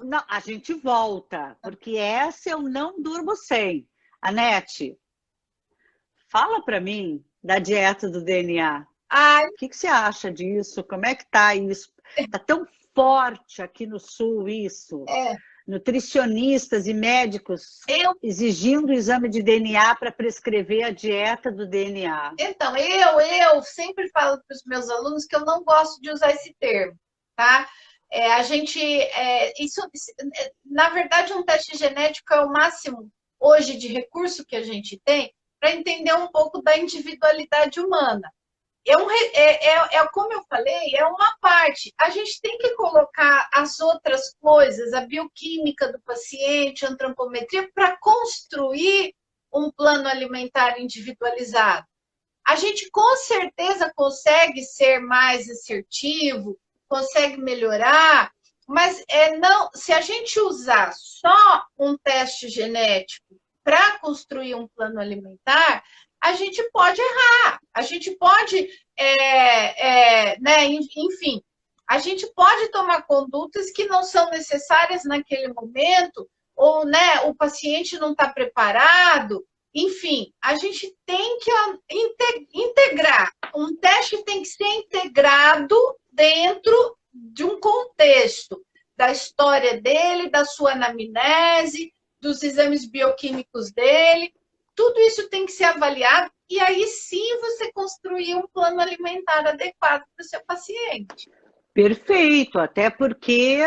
Não, a gente volta, porque essa eu não durmo sem. Anete, fala para mim da dieta do DNA. O que você acha disso? Como é que tá isso? Está tão forte aqui no Sul isso. Nutricionistas e médicos exigindo o exame de DNA para prescrever a dieta do DNA. Então, eu sempre falo para os meus alunos que eu não gosto de usar esse termo, tá? Na verdade, um teste genético é o máximo hoje de recurso que a gente tem para entender um pouco da individualidade humana. Como eu falei, é uma parte. A gente tem que colocar as outras coisas, a bioquímica do paciente, a antropometria, para construir um plano alimentar individualizado. A gente com certeza consegue ser mais assertivo, consegue melhorar, mas não, se a gente usar só um teste genético para construir um plano alimentar, a gente pode errar, a gente pode, né, enfim, a gente pode tomar condutas que não são necessárias naquele momento, ou, né, o paciente não está preparado. Enfim, a gente tem que integrar. Um teste tem que ser integrado dentro de um contexto da história dele, da sua anamnese, dos exames bioquímicos dele. Tudo isso tem que ser avaliado e aí sim você construir um plano alimentar adequado para o seu paciente. Perfeito, até porque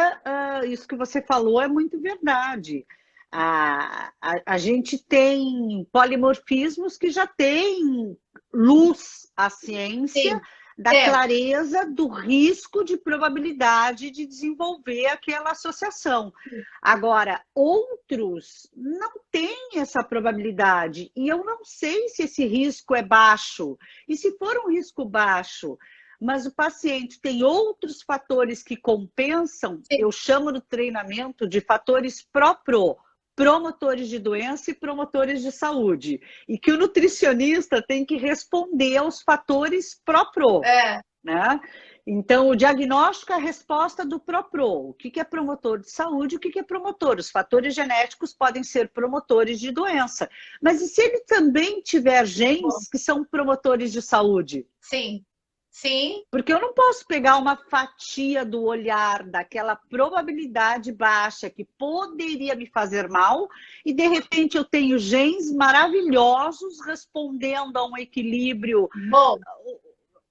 isso que você falou é muito verdade. A gente tem polimorfismos que já têm luz à ciência Sim, da clareza do risco de probabilidade de desenvolver aquela associação. Agora, outros não têm essa probabilidade e eu não sei se esse risco é baixo. E se for um risco baixo, mas o paciente tem outros fatores que compensam, sim. eu chamo no treinamento de fatores pró-pro, promotores de doença e promotores de saúde. E que o nutricionista tem que responder aos fatores pró-pro. Né? Então, o diagnóstico é a resposta do pró-pro. O que é promotor de saúde, o que é promotor? Os fatores genéticos podem ser promotores de doença. Mas e se ele também tiver genes que são promotores de saúde? Sim. Sim. Porque eu não posso pegar uma fatia do olhar daquela probabilidade baixa que poderia me fazer mal e, de repente, eu tenho genes maravilhosos respondendo a um equilíbrio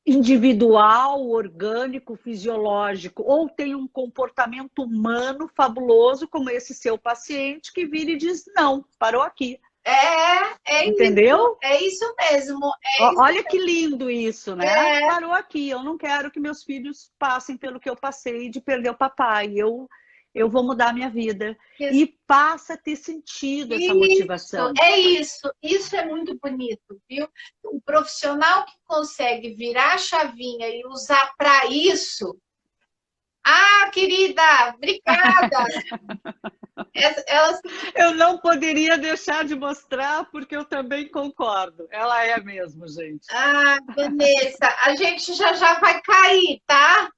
individual, orgânico, fisiológico, ou tenho um comportamento humano fabuloso, como esse seu paciente, que vira e diz, não, parou aqui. Entendeu? Isso mesmo. Olha que lindo isso, né? Parou aqui. Eu não quero que meus filhos passem pelo que eu passei de perder o papai. Eu vou mudar a minha vida. Isso. E passa a ter sentido essa motivação. Isso é muito bonito, viu? O profissional que consegue virar a chavinha e usar para isso. Ah, querida, obrigada! Eu não poderia deixar de mostrar, porque eu também concordo. Ela é mesmo, gente. Ah, Vanessa, a gente já vai cair, tá?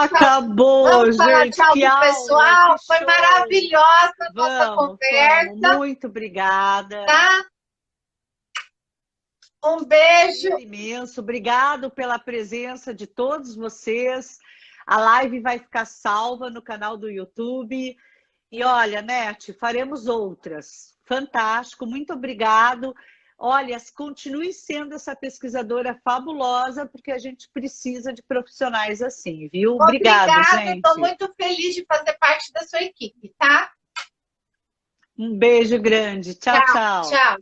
Acabou, vamos falar gente. Tchau que pro aula, pessoal. que Foi show. maravilhosa a nossa conversa. Muito obrigada. Tá? Um beijo. Imenso. Obrigado pela presença de todos vocês. A live vai ficar salva no canal do YouTube. E olha, Nete, faremos outras. Fantástico, muito obrigado. Olha, continue sendo essa pesquisadora fabulosa, porque a gente precisa de profissionais assim, viu? Obrigada, gente. Estou muito feliz de fazer parte da sua equipe, tá? Um beijo grande. Tchau, tchau. Tchau.